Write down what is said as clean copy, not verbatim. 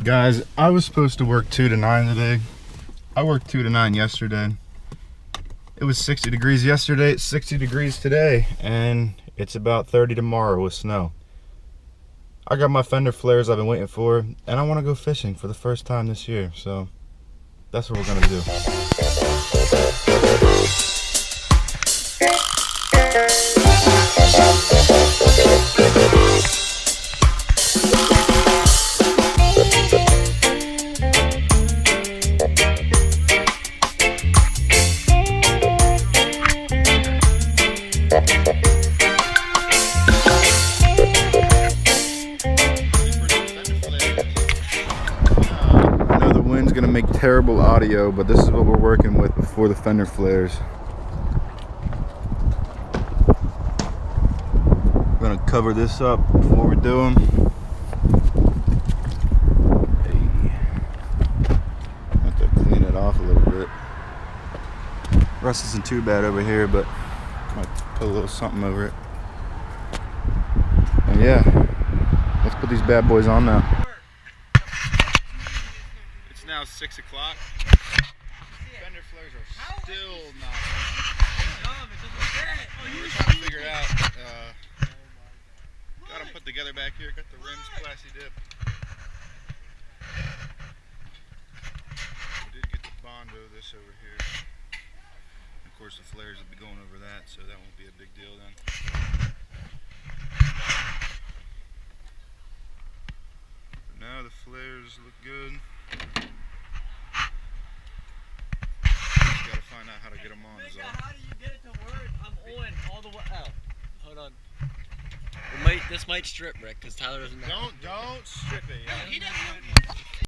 Guys, I was supposed to work 2 to 9 today. I worked 2 to 9 yesterday. It was 60 degrees yesterday, it's 60 degrees today, and it's about 30 tomorrow with snow. I got my Fender flares I've been waiting for, and I want to go fishing for the first time this year, so that's what we're gonna do. Gonna make terrible audio, but this is what we're working with before the Fender flares. We're gonna cover this up before we do them. Hey. Have to clean it off a little bit. Rust isn't too bad over here, but might put a little something over it. And yeah, let's put these bad boys on now. Now 6 o'clock. Fender flares are still not. We're trying to figure it out. Got them put together back here. Got the rims classy dip. We did get the Bondo this over here. Of course, the flares will be going over that, so that won't be a big deal then. But now the flares look good. Find out how to get them on. How do you get it to work? I'm on all the way. Oh, hold on. This might strip, Rick, because Tyler doesn't know. Don't strip it. He doesn't know.